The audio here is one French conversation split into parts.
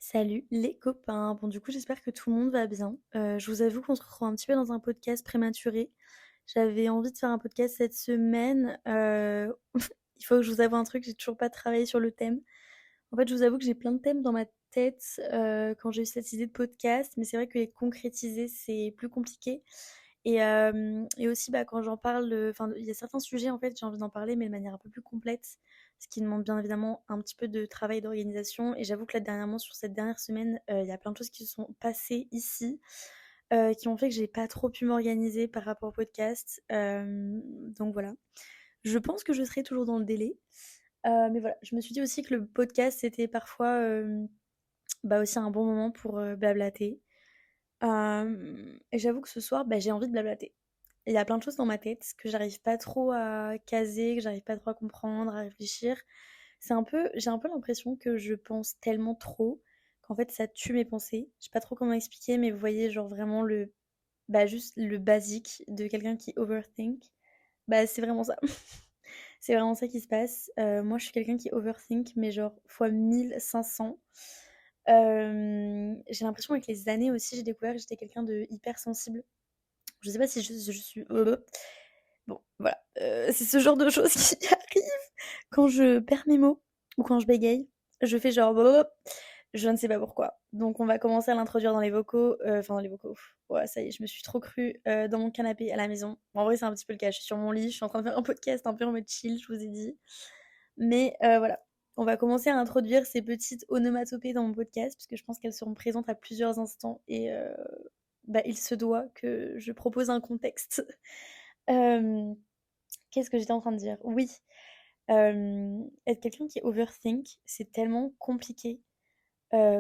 Salut les copains. Bon, du coup, j'espère que tout le monde va bien. Je vous avoue qu'on se retrouve un petit peu dans un podcast prématuré. J'avais envie de faire un podcast cette semaine. Il faut que je vous avoue un truc, j'ai toujours pas travaillé sur le thème. En fait, je vous avoue que j'ai plein de thèmes dans ma tête quand j'ai eu cette idée de podcast, mais c'est vrai que les concrétiser, c'est plus compliqué. Et aussi, bah, quand j'en parle, enfin, il y a certains sujets, en fait, j'ai envie d'en parler, mais de manière un peu plus complète, ce qui demande bien évidemment un petit peu de travail et d'organisation. Et j'avoue que là, dernièrement, sur cette dernière semaine, il y a plein de choses qui se sont passées ici, qui ont fait que j'ai pas trop pu m'organiser par rapport au podcast. Donc voilà. Je pense que je serai toujours dans le délai. Mais voilà, je me suis dit aussi que le podcast, c'était parfois bah, aussi un bon moment pour blablater. Et j'avoue que ce soir, bah, j'ai envie de blablater. Il y a plein de choses dans ma tête que j'arrive pas trop à caser, que j'arrive pas trop à comprendre, à réfléchir. J'ai un peu l'impression que je pense tellement trop qu'en fait ça tue mes pensées. Je sais pas trop comment expliquer, mais vous voyez, genre vraiment bah juste le basique de quelqu'un qui overthink. Bah c'est vraiment ça. C'est vraiment ça qui se passe. Moi je suis quelqu'un qui overthink, mais genre fois 1500. J'ai l'impression avec les années aussi, j'ai découvert que j'étais quelqu'un de hyper sensible. Je sais pas si je suis. Bon, voilà. C'est ce genre de choses qui arrivent quand je perds mes mots ou quand je bégaye. Je fais genre. Je ne sais pas pourquoi. Donc, on va commencer à l'introduire dans les vocaux. Enfin, dans les vocaux. Ouais, ça y est, je me suis trop crue dans mon canapé à la maison. Bon, en vrai, c'est un petit peu le cas. Je suis sur mon lit, je suis en train de faire un podcast un peu en mode chill, je vous ai dit. Mais voilà. On va commencer à introduire ces petites onomatopées dans mon podcast, puisque je pense qu'elles seront présentes à plusieurs instants. Et bah, il se doit que je propose un contexte. Euh, Qu'est-ce que j'étais en train de dire? Oui, être quelqu'un qui overthink, c'est tellement compliqué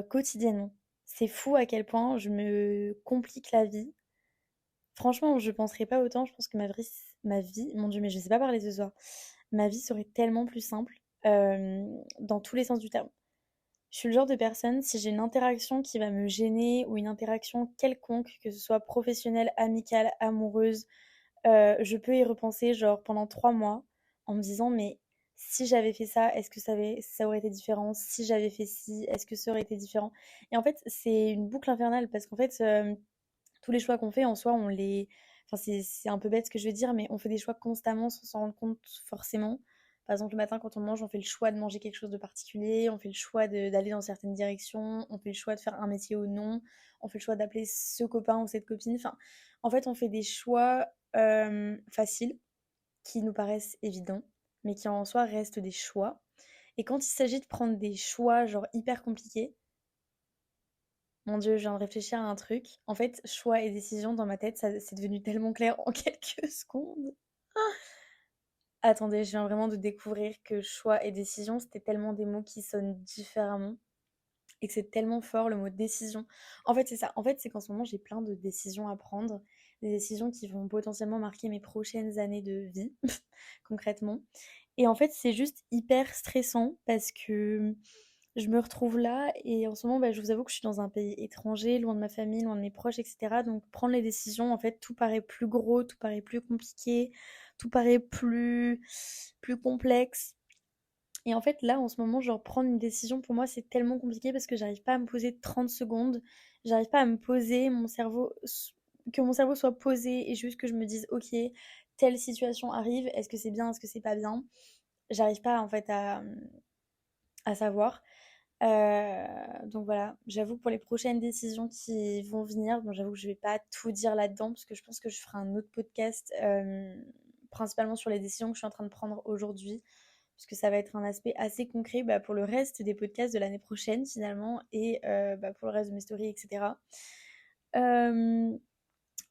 quotidiennement. C'est fou à quel point je me complique la vie. Franchement, je penserais pas autant. Je pense que mon Dieu, mais je sais pas parler ce soir. Ma vie serait tellement plus simple dans tous les sens du terme. Je suis le genre de personne, si j'ai une interaction qui va me gêner ou une interaction quelconque, que ce soit professionnelle, amicale, amoureuse, je peux y repenser genre pendant 3 mois en me disant mais si j'avais fait ça, est-ce que ça aurait été différent? Si j'avais fait ci, est-ce que ça aurait été différent? Et en fait, c'est une boucle infernale parce qu'en fait, tous les choix qu'on fait en soi, on les. Enfin, c'est un peu bête ce que je veux dire, mais on fait des choix constamment sans s'en rendre compte forcément. Par exemple, le matin, quand on mange, on fait le choix de manger quelque chose de particulier, on fait le choix d'aller dans certaines directions, on fait le choix de faire un métier ou non, on fait le choix d'appeler ce copain ou cette copine. Enfin, en fait, on fait des choix faciles qui nous paraissent évidents, mais qui en soi restent des choix. Et quand il s'agit de prendre des choix genre hyper compliqués, mon Dieu, je viens de réfléchir à un truc. En fait, choix et décision dans ma tête, ça, c'est devenu tellement clair en quelques secondes. Attendez, je viens vraiment de découvrir que choix et décision, c'était tellement des mots qui sonnent différemment et que c'est tellement fort le mot décision. En fait, c'est ça. En fait, c'est qu'en ce moment, j'ai plein de décisions à prendre, des décisions qui vont potentiellement marquer mes prochaines années de vie, concrètement. Et en fait, c'est juste hyper stressant parce que je me retrouve là et en ce moment, bah, je vous avoue que je suis dans un pays étranger, loin de ma famille, loin de mes proches, etc. Donc prendre les décisions, en fait, tout paraît plus gros, tout paraît plus compliqué, tout paraît plus complexe. Et en fait, là, en ce moment, genre prendre une décision, pour moi, c'est tellement compliqué parce que j'arrive pas à me poser 30 secondes, j'arrive pas à me poser, que mon cerveau soit posé et juste que je me dise, ok, telle situation arrive, est-ce que c'est bien, est-ce que c'est pas bien? J'arrive pas en fait à savoir. Donc voilà, j'avoue que pour les prochaines décisions qui vont venir, bon, j'avoue que je vais pas tout dire là-dedans parce que je pense que je ferai un autre podcast principalement sur les décisions que je suis en train de prendre aujourd'hui parce que ça va être un aspect assez concret bah, pour le reste des podcasts de l'année prochaine finalement et bah, pour le reste de mes stories, etc. Euh,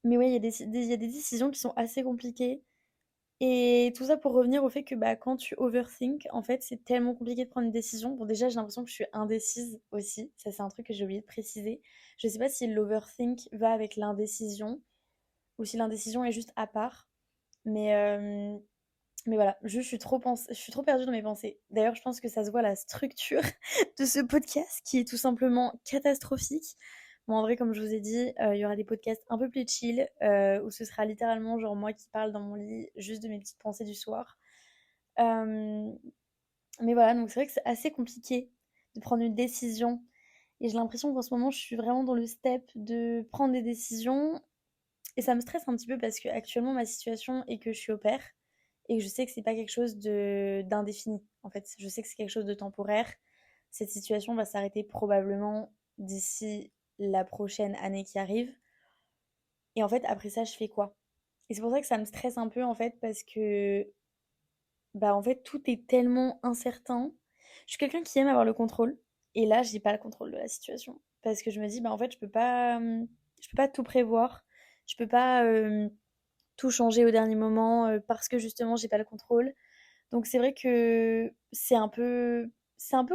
mais ouais, il y a des décisions qui sont assez compliquées et tout ça pour revenir au fait que bah, quand tu overthink, en fait, c'est tellement compliqué de prendre une décision. Bon, déjà, j'ai l'impression que je suis indécise aussi. Ça, c'est un truc que j'ai oublié de préciser. Je sais pas si l'overthink va avec l'indécision ou si l'indécision est juste à part. Mais, euh, mais voilà, je suis trop perdue dans mes pensées. D'ailleurs, je pense que ça se voit la structure de ce podcast qui est tout simplement catastrophique. Bon, en vrai, comme je vous ai dit, il y aura des podcasts un peu plus chill où ce sera littéralement genre moi qui parle dans mon lit juste de mes petites pensées du soir. Euh, mais voilà, donc c'est vrai que c'est assez compliqué de prendre une décision. Et j'ai l'impression qu'en ce moment, je suis vraiment dans le step de prendre des décisions. Et ça me stresse un petit peu parce que actuellement ma situation est que je suis au pair et que je sais que c'est pas quelque chose de d'indéfini. En fait, je sais que c'est quelque chose de temporaire. Cette situation va s'arrêter probablement d'ici la prochaine année qui arrive. Et en fait, après ça, je fais quoi? Et c'est pour ça que ça me stresse un peu en fait parce que bah en fait tout est tellement incertain. Je suis quelqu'un qui aime avoir le contrôle et là, j'ai pas le contrôle de la situation parce que je me dis bah en fait, je peux pas tout prévoir. Je peux pas tout changer au dernier moment parce que justement j'ai pas le contrôle. Donc c'est vrai que c'est un peu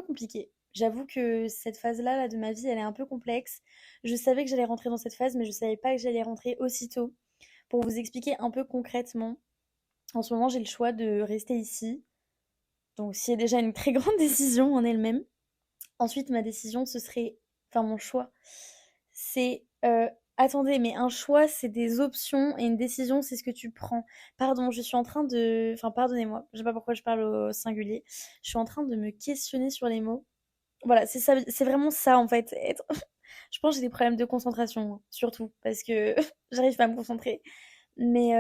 compliqué. J'avoue que cette phase-là là, de ma vie, elle est un peu complexe. Je savais que j'allais rentrer dans cette phase, mais je savais pas que j'allais rentrer aussitôt. Pour vous expliquer un peu concrètement, en ce moment j'ai le choix de rester ici. Donc c'est déjà une très grande décision en elle-même. Ensuite, ma décision, ce serait, enfin mon choix, c'est attendez, mais un choix, c'est des options et une décision, c'est ce que tu prends. Pardon, je suis en train de. Enfin, pardonnez-moi, je sais pas pourquoi je parle au singulier. Je suis en train de me questionner sur les mots. Voilà, c'est ça, c'est vraiment ça en fait. Je pense que j'ai des problèmes de concentration, hein, surtout, parce que j'arrive pas à me concentrer. Mais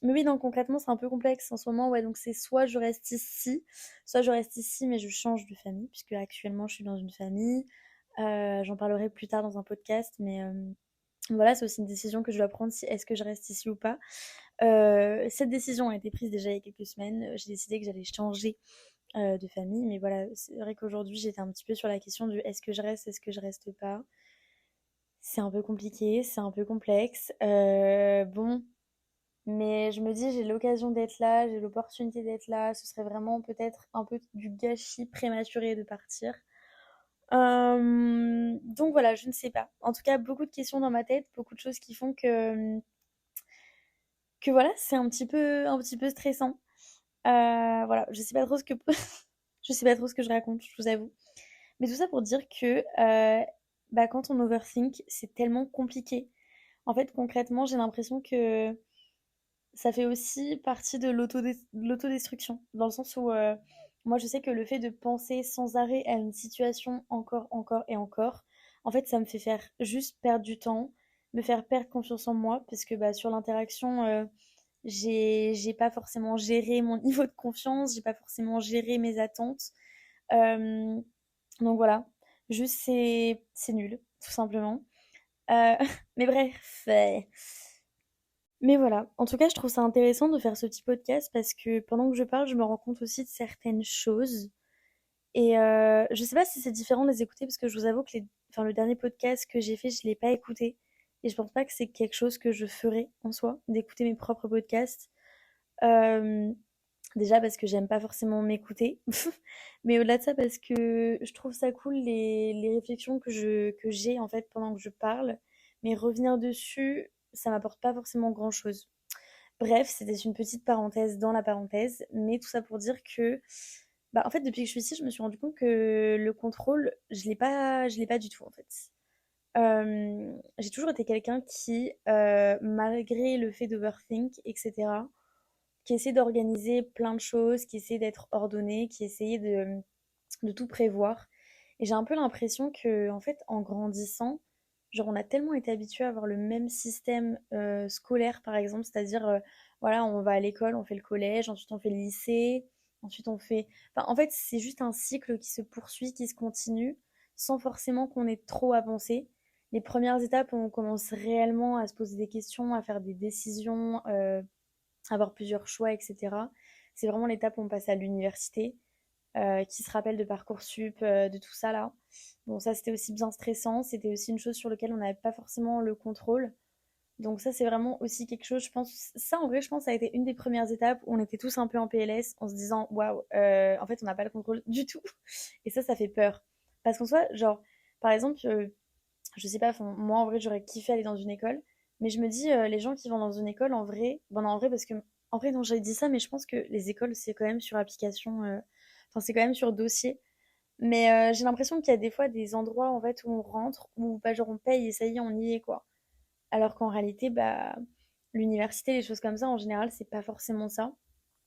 oui, non, concrètement, c'est un peu complexe en ce moment. Ouais, donc c'est soit je reste ici, soit je reste ici, mais je change de famille, puisque actuellement je suis dans une famille. J'en parlerai plus tard dans un podcast, mais voilà, c'est aussi une décision que je dois prendre si est-ce que je reste ici ou pas. Cette décision a été prise déjà il y a quelques semaines. J'ai décidé que j'allais changer de famille, mais voilà, c'est vrai qu'aujourd'hui j'étais un petit peu sur la question du est-ce que je reste pas. C'est un peu compliqué, c'est un peu complexe. Bon, mais je me dis, j'ai l'occasion d'être là, j'ai l'opportunité d'être là. Ce serait vraiment peut-être un peu du gâchis prématuré de partir. Donc voilà, je ne sais pas. En tout cas, beaucoup de questions dans ma tête, beaucoup de choses qui font que voilà, c'est un petit peu stressant. Voilà, je sais pas trop ce que je sais pas trop ce que je raconte, je vous avoue. Mais tout ça pour dire que bah, quand on overthink, c'est tellement compliqué. En fait, concrètement, j'ai l'impression que ça fait aussi partie de l'autodestruction, dans le sens où moi je sais que le fait de penser sans arrêt à une situation encore, encore et encore, en fait ça me fait faire juste perdre du temps, me faire perdre confiance en moi, parce que bah, sur l'interaction, j'ai pas forcément géré mon niveau de confiance, j'ai pas forcément géré mes attentes. Euh, donc voilà, juste c'est nul, tout simplement. Euh, mais bref. Mais voilà, en tout cas, je trouve ça intéressant de faire ce petit podcast parce que pendant que je parle, je me rends compte aussi de certaines choses. Et je sais pas si c'est différent de les écouter parce que je vous avoue que enfin, le dernier podcast que j'ai fait, je l'ai pas écouté. Et je pense pas que c'est quelque chose que je ferais en soi, d'écouter mes propres podcasts. Euh, Déjà parce que j'aime pas forcément m'écouter. Mais au-delà de ça, parce que je trouve ça cool les réflexions que j'ai en fait pendant que je parle. Mais revenir dessus, ça m'apporte pas forcément grand-chose. Bref, c'était une petite parenthèse dans la parenthèse, mais tout ça pour dire que, bah, en fait, depuis que je suis ici, je me suis rendu compte que le contrôle, je l'ai pas du tout, en fait. J'ai toujours été quelqu'un qui, malgré le fait d'overthink, etc., qui essaie d'organiser plein de choses, qui essaie d'être ordonné, qui essayait de tout prévoir. Et j'ai un peu l'impression que, en fait, en grandissant, genre, on a tellement été habitué à avoir le même système scolaire, par exemple, c'est-à-dire, voilà, on va à l'école, on fait le collège, ensuite on fait le lycée, ensuite on fait. Enfin, en fait, c'est juste un cycle qui se poursuit, qui se continue, sans forcément qu'on ait trop à penser. Les premières étapes, on commence réellement à se poser des questions, à faire des décisions, avoir plusieurs choix, etc. C'est vraiment l'étape où on passe à l'université qui se rappelle de Parcoursup, de tout ça là. Bon, ça c'était aussi bien stressant, c'était aussi une chose sur laquelle on n'avait pas forcément le contrôle. Donc ça c'est vraiment aussi quelque chose, je pense, ça en vrai je pense ça a été une des premières étapes où on était tous un peu en PLS en se disant waouh, en fait on n'a pas le contrôle du tout. Et ça fait peur. Parce qu'en soi, genre, par exemple, je sais pas, moi en vrai j'aurais kiffé aller dans une école, mais je me dis les gens qui vont dans une école en vrai, bon non, en vrai parce que en vrai non j'ai dit ça, mais je pense que les écoles c'est quand même sur application, enfin c'est quand même sur dossier. Mais j'ai l'impression qu'il y a des fois des endroits en fait où on rentre, où bah, genre on paye et ça y est on y est quoi. Alors qu'en réalité bah l'université, les choses comme ça en général c'est pas forcément ça.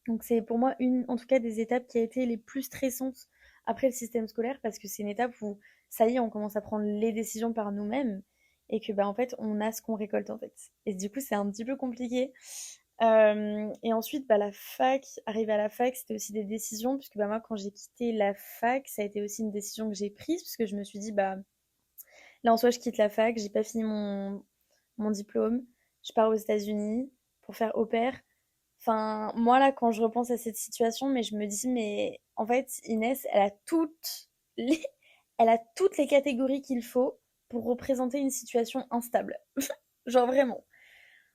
Donc c'est pour moi une, en tout cas des étapes qui a été les plus stressantes après le système scolaire parce que c'est une étape où ça y est, on commence à prendre les décisions par nous-mêmes et que bah en fait on a ce qu'on récolte en fait. Et du coup c'est un petit peu compliqué. Et ensuite bah la fac, arrivé à la fac, c'était aussi des décisions puisque bah moi quand j'ai quitté la fac, ça a été aussi une décision que j'ai prise puisque je me suis dit bah là en soi je quitte la fac, j'ai pas fini mon diplôme, je pars aux États-Unis pour faire au pair. Enfin, moi là, quand je repense à cette situation, mais je me dis, mais en fait, Inès, les, elle a toutes les catégories qu'il faut pour représenter une situation instable. Genre vraiment.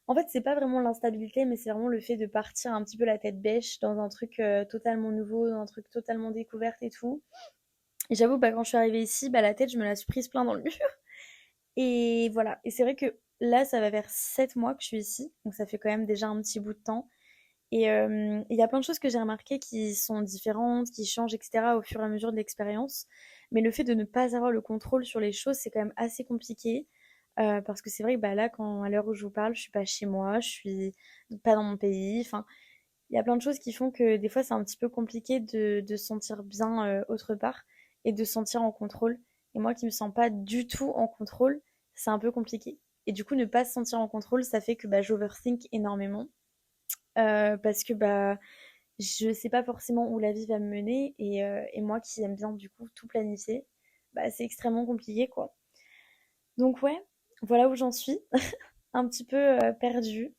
En fait, c'est pas vraiment l'instabilité, mais c'est vraiment le fait de partir un petit peu la tête bêche dans un truc totalement nouveau, dans un truc totalement découverte et tout. Et j'avoue, bah, quand je suis arrivée ici, bah, la tête, je me la suis prise plein dans le mur. Et voilà. Et c'est vrai que là, ça va vers 7 mois que je suis ici. Donc ça fait quand même déjà un petit bout de temps. Et il y a plein de choses que j'ai remarquées qui sont différentes, qui changent, etc. au fur et à mesure de l'expérience. Mais le fait de ne pas avoir le contrôle sur les choses, c'est quand même assez compliqué. Parce que c'est vrai que bah, là, à l'heure où je vous parle, je suis pas chez moi, je suis pas dans mon pays. Enfin, il y a plein de choses qui font que des fois, c'est un petit peu compliqué de se sentir bien autre part et de se sentir en contrôle. Et moi qui me sens pas du tout en contrôle, c'est un peu compliqué. Et du coup, ne pas se sentir en contrôle, ça fait que bah, j'overthink énormément. Parce que bah, je sais pas forcément où la vie va me mener et moi qui aime bien du coup tout planifier, bah, c'est extrêmement compliqué quoi. Donc ouais, voilà où j'en suis, un petit peu perdue.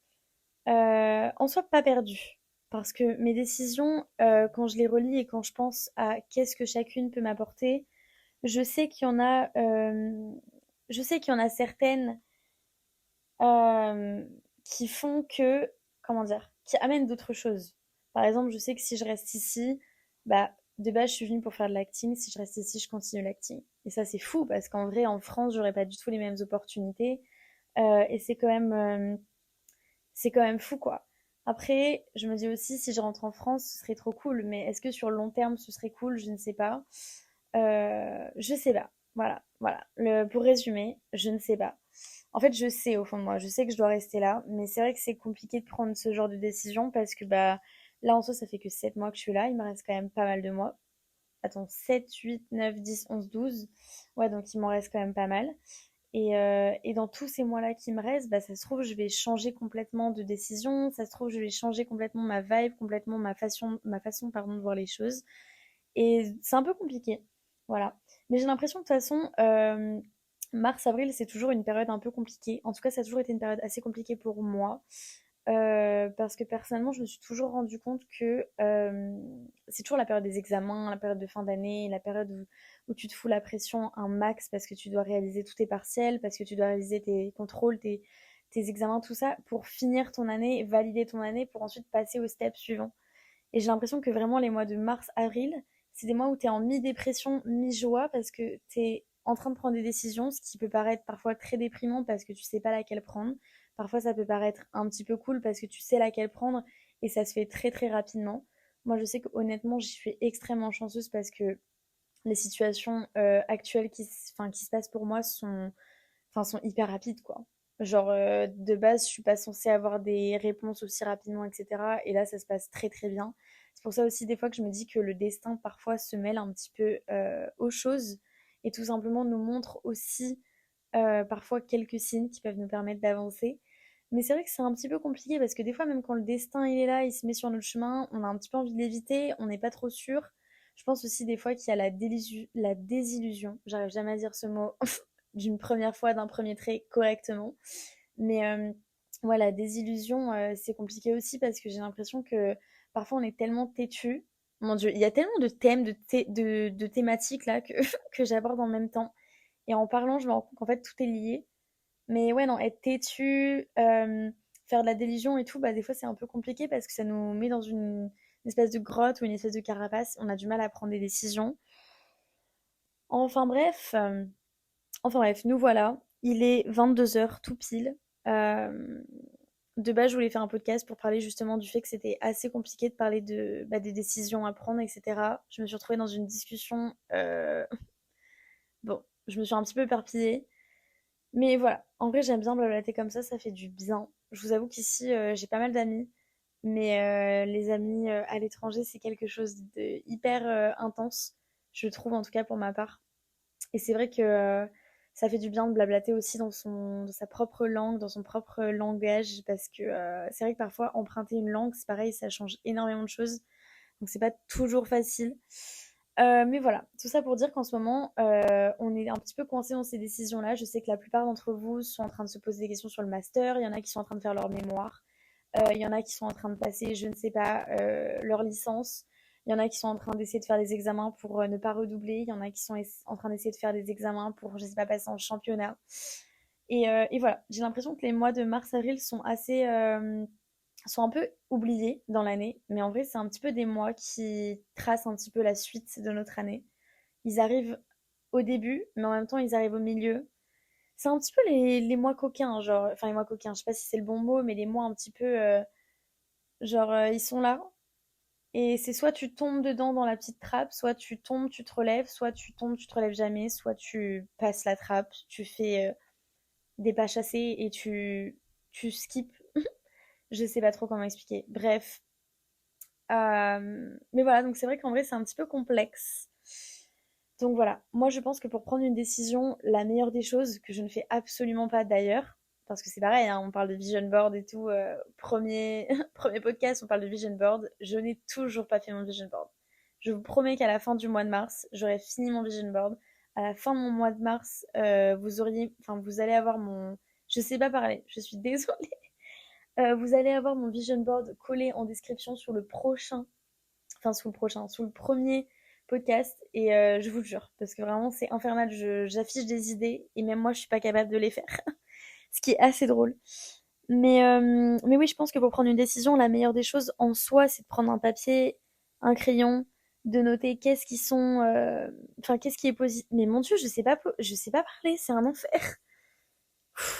En soi pas perdue, parce que mes décisions, quand je les relis et quand je pense à qu'est-ce que chacune peut m'apporter, je sais qu'il y en a, je sais qu'il y en a certaines qui font que, comment dire, qui amènent d'autres choses. Par exemple, je sais que si je reste ici, bah, de base, je suis venue pour faire de l'acting. Si je reste ici, je continue l'acting. Et ça, c'est fou parce qu'en vrai, en France, j'aurais pas du tout les mêmes opportunités. Et c'est quand même fou, quoi. Après, je me dis aussi, si je rentre en France, ce serait trop cool. Mais est-ce que sur le long terme, ce serait cool? Je ne sais pas. Je sais pas. Voilà, voilà. Pour résumer, je ne sais pas. En fait, je sais au fond de moi, je sais que je dois rester là, mais c'est vrai que c'est compliqué de prendre ce genre de décision parce que bah là en soi, ça fait que 7 mois que je suis là, il me reste quand même pas mal de mois. Attends, 7, 8, 9, 10, 11, 12. Ouais, donc il m'en reste quand même pas mal. Et dans tous ces mois-là qui me restent, bah, ça se trouve, je vais changer complètement de décision, ça se trouve, je vais changer complètement ma vibe, complètement ma façon pardon, de voir les choses. Et c'est un peu compliqué. Voilà. Mais j'ai l'impression que de toute façon, mars-avril, c'est toujours une période un peu compliquée. En tout cas, ça a toujours été une période assez compliquée pour moi. Parce que personnellement, je me suis toujours rendu compte que c'est toujours la période des examens, la période de fin d'année, la période où tu te fous la pression un max parce que tu dois réaliser tous tes partiels, parce que tu dois réaliser tes contrôles, tes examens, tout ça, pour finir ton année, valider ton année, pour ensuite passer au step suivant. Et j'ai l'impression que vraiment les mois de mars, avril, c'est des mois où tu es en mi-dépression, mi-joie parce que tu es en train de prendre des décisions, ce qui peut paraître parfois très déprimant parce que tu sais pas laquelle prendre. Parfois ça peut paraître un petit peu cool parce que tu sais laquelle prendre et ça se fait très très rapidement. Moi je sais que honnêtement j'y suis extrêmement chanceuse parce que les situations actuelles qui se passent pour moi sont hyper rapides quoi. Genre de base je suis pas censée avoir des réponses aussi rapidement etc. Et là ça se passe très très bien. C'est pour ça aussi des fois que je me dis que le destin parfois se mêle un petit peu aux choses et tout simplement nous montre aussi parfois quelques signes qui peuvent nous permettre d'avancer. Mais c'est vrai que c'est un petit peu compliqué parce que des fois même quand le destin il est là, il se met sur notre chemin, on a un petit peu envie de l'éviter, on n'est pas trop sûr. Je pense aussi des fois qu'il y a la désillusion, j'arrive jamais à dire ce mot d'une première fois, d'un premier trait correctement. Mais ouais, la désillusion, c'est compliqué aussi parce que j'ai l'impression que parfois on est tellement têtu. Mon Dieu, il y a tellement de thèmes, de thématiques là que, que j'aborde en même temps. Et en parlant, je me rends compte qu'en fait tout est lié. Mais ouais, non, être têtu, faire de la délusion et tout, bah des fois c'est un peu compliqué parce que ça nous met dans une espèce de grotte ou une espèce de carapace. On a du mal à prendre des décisions. Enfin bref, nous voilà. Il est 22 heures tout pile. Euh, de base, je voulais faire un podcast pour parler justement du fait que c'était assez compliqué de parler des décisions à prendre, etc. Je me suis retrouvée dans une discussion. Bon, je me suis un petit peu éparpillée. Mais voilà, en vrai, j'aime bien blablater comme ça fait du bien. Je vous avoue qu'ici, j'ai pas mal d'amis. Mais les amis à l'étranger, c'est quelque chose de hyper intense, je trouve en tout cas pour ma part. Et c'est vrai que ça fait du bien de blablater aussi dans sa propre langue, dans son propre langage, parce que c'est vrai que parfois emprunter une langue, c'est pareil, ça change énormément de choses. Donc c'est pas toujours facile. Mais voilà, tout ça pour dire qu'en ce moment, on est un petit peu coincé dans ces décisions-là. Je sais que la plupart d'entre vous sont en train de se poser des questions sur le master. Il y en a qui sont en train de faire leur mémoire. Il y en a qui sont en train de passer, je ne sais pas, leur licence. Il y en a qui sont en train d'essayer de faire des examens pour ne pas redoubler. Il y en a qui sont en train d'essayer de faire des examens pour, je ne sais pas, passer en championnat. Et voilà, j'ai l'impression que les mois de mars-avril sont un peu oubliés dans l'année, mais en vrai, c'est un petit peu des mois qui tracent un petit peu la suite de notre année. Ils arrivent au début, mais en même temps, ils arrivent au milieu. C'est un petit peu les mois coquins, genre, enfin les mois coquins, je sais pas si c'est le bon mot, mais les mois un petit peu, genre, ils sont là. Et c'est soit tu tombes dedans dans la petite trappe, soit tu tombes, tu te relèves, soit tu tombes, tu te relèves jamais, soit tu passes la trappe, tu fais des pas chassés et tu skips. Je sais pas trop comment expliquer. Bref, mais voilà, donc c'est vrai qu'en vrai, c'est un petit peu complexe. Donc voilà, moi je pense que pour prendre une décision, la meilleure des choses, que je ne fais absolument pas d'ailleurs, parce que c'est pareil, hein, on parle de vision board et tout, premier podcast, on parle de vision board, je n'ai toujours pas fait mon vision board. Je vous promets qu'à la fin du mois de mars, j'aurai fini mon vision board. À la fin de mon mois de mars, vous allez avoir mon... Je sais pas parler, je suis désolée. Vous allez avoir mon vision board collé en description sur le prochain, sous le premier podcast. Et je vous le jure, parce que vraiment c'est infernal. J'affiche des idées et même moi je suis pas capable de les faire, ce qui est assez drôle. Mais oui, je pense que pour prendre une décision, la meilleure des choses en soi, c'est de prendre un papier, un crayon, de noter qu'est-ce qui est positif. Mais mon Dieu, je sais pas parler, c'est un enfer.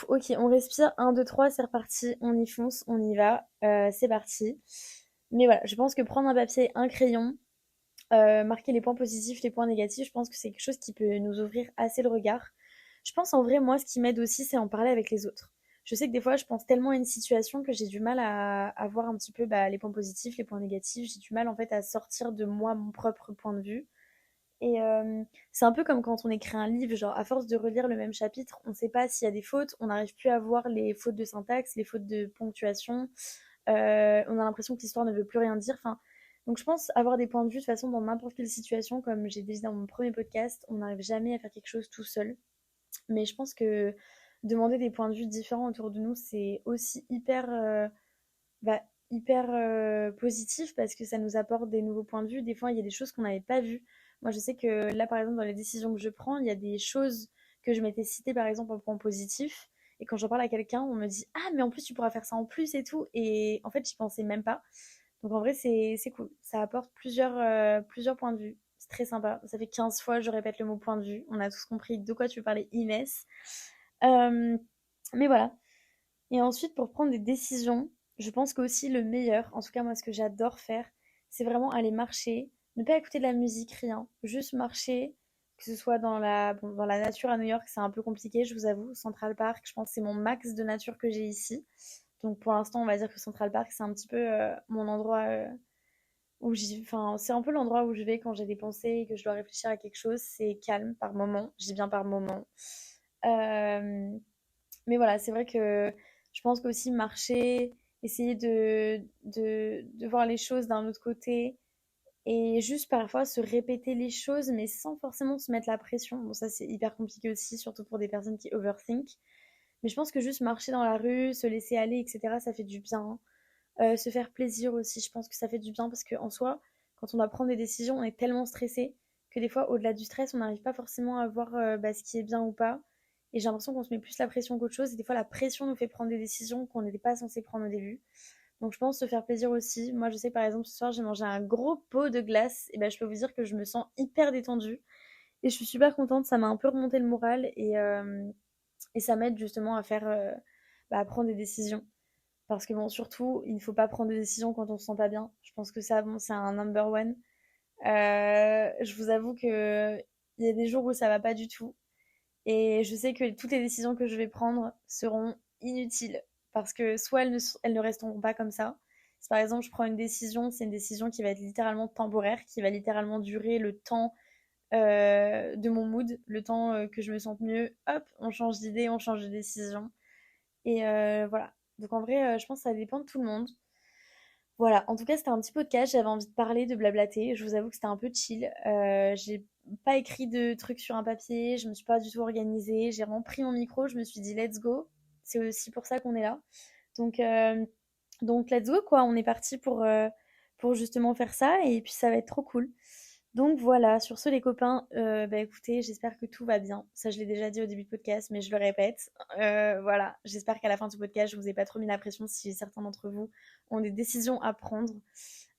Ok, on respire. Un, 2, 3, c'est reparti. On y fonce, on y va. C'est parti. Mais voilà, je pense que prendre un papier, un crayon, marquer les points positifs, les points négatifs, je pense que c'est quelque chose qui peut nous ouvrir assez le regard. Je pense en vrai, moi, ce qui m'aide aussi, c'est en parler avec les autres. Je sais que des fois, je pense tellement à une situation que j'ai du mal à voir un petit peu les points positifs, les points négatifs. J'ai du mal en fait à sortir de moi mon propre point de vue. Et c'est un peu comme quand on écrit un livre, genre à force de relire le même chapitre, on ne sait pas s'il y a des fautes, on n'arrive plus à voir les fautes de syntaxe, les fautes de ponctuation, on a l'impression que l'histoire ne veut plus rien dire. Enfin, donc je pense avoir des points de vue de toute façon dans n'importe quelle situation, comme j'ai dit dans mon premier podcast, on n'arrive jamais à faire quelque chose tout seul. Mais je pense que demander des points de vue différents autour de nous, c'est aussi bah, hyper positif parce que ça nous apporte des nouveaux points de vue. Des fois, il y a des choses qu'on n'avait pas vues. Moi, je sais que là, par exemple, dans les décisions que je prends, il y a des choses que je m'étais citées, par exemple, en point positif. Et quand j'en parle à quelqu'un, on me dit ah, mais en plus, tu pourras faire ça en plus et tout. Et en fait, j'y pensais même pas. Donc, en vrai, c'est cool. Ça apporte plusieurs points de vue. C'est très sympa. Ça fait 15 fois que je répète le mot point de vue. On a tous compris de quoi tu veux parler, Inès. Euh, mais voilà. Et ensuite, pour prendre des décisions, je pense qu'aussi le meilleur, en tout cas moi ce que j'adore faire, c'est vraiment aller marcher, ne pas écouter de la musique, rien, juste marcher, que ce soit dans la nature à New York, c'est un peu compliqué, je vous avoue. Central Park, je pense que c'est mon max de nature que j'ai ici. Donc pour l'instant, on va dire que Central Park, c'est un petit peu mon endroit enfin, c'est un peu l'endroit où je vais quand j'ai des pensées et que je dois réfléchir à quelque chose. C'est calme par moment, je dis bien par moment. Euh, mais voilà, c'est vrai que je pense qu'aussi marcher, essayer de voir les choses d'un autre côté et juste parfois se répéter les choses, mais sans forcément se mettre la pression. Bon, ça c'est hyper compliqué aussi, surtout pour des personnes qui overthink. Mais je pense que juste marcher dans la rue, se laisser aller, etc., ça fait du bien. Se faire plaisir aussi, je pense que ça fait du bien parce qu'en soi, quand on doit prendre des décisions, on est tellement stressé que des fois, au-delà du stress, on n'arrive pas forcément à voir ce qui est bien ou pas. Et j'ai l'impression qu'on se met plus la pression qu'autre chose. Et des fois, la pression nous fait prendre des décisions qu'on n'était pas censé prendre au début. Donc je pense se faire plaisir aussi. Moi, je sais par exemple, ce soir, j'ai mangé un gros pot de glace. Et ben, je peux vous dire que je me sens hyper détendue. Et je suis super contente. Ça m'a un peu remonté le moral. Et ça m'aide justement à prendre des décisions. Parce que bon, surtout, il ne faut pas prendre de décision quand on se sent pas bien. Je pense que ça, bon, c'est un number one. Je vous avoue que il y a des jours où ça va pas du tout. Et je sais que toutes les décisions que je vais prendre seront inutiles. Parce que soit elles ne resteront pas comme ça. Si par exemple je prends une décision, c'est une décision qui va être littéralement temporaire, qui va littéralement durer le temps de mon mood, le temps que je me sente mieux, hop, on change d'idée, on change de décision. Et voilà. Donc en vrai, je pense que ça dépend de tout le monde. Voilà, en tout cas, c'était un petit podcast. J'avais envie de parler, de blablater. Je vous avoue que c'était un peu chill. J'ai pas écrit de trucs sur un papier. Je me suis pas du tout organisée. J'ai vraiment pris mon micro. Je me suis dit, let's go. C'est aussi pour ça qu'on est là. Donc, euh, donc let's go, quoi. On est parti pour justement faire ça. Et puis, ça va être trop cool. Donc voilà, sur ce les copains, bah écoutez, j'espère que tout va bien. Ça je l'ai déjà dit au début du podcast, mais je le répète. Voilà, j'espère qu'à la fin du podcast, je vous ai pas trop mis la pression si certains d'entre vous ont des décisions à prendre.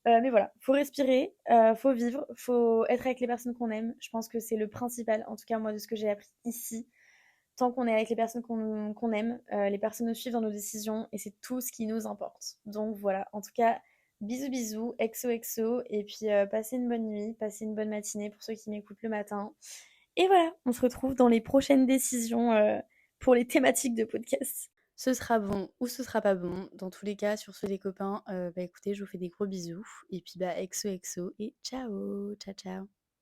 Mais voilà, faut respirer, faut vivre, faut être avec les personnes qu'on aime. Je pense que c'est le principal, en tout cas moi de ce que j'ai appris ici. Tant qu'on est avec les personnes qu'on aime, les personnes nous suivent dans nos décisions et c'est tout ce qui nous importe. Donc voilà, en tout cas, bisous bisous, exo exo, et puis passez une bonne nuit, passez une bonne matinée pour ceux qui m'écoutent le matin. Et voilà, on se retrouve dans les prochaines décisions pour les thématiques de podcast. Ce sera bon ou ce sera pas bon. Dans tous les cas, sur ceux des copains, bah écoutez, je vous fais des gros bisous. Et puis bah exo exo et ciao, ciao ciao.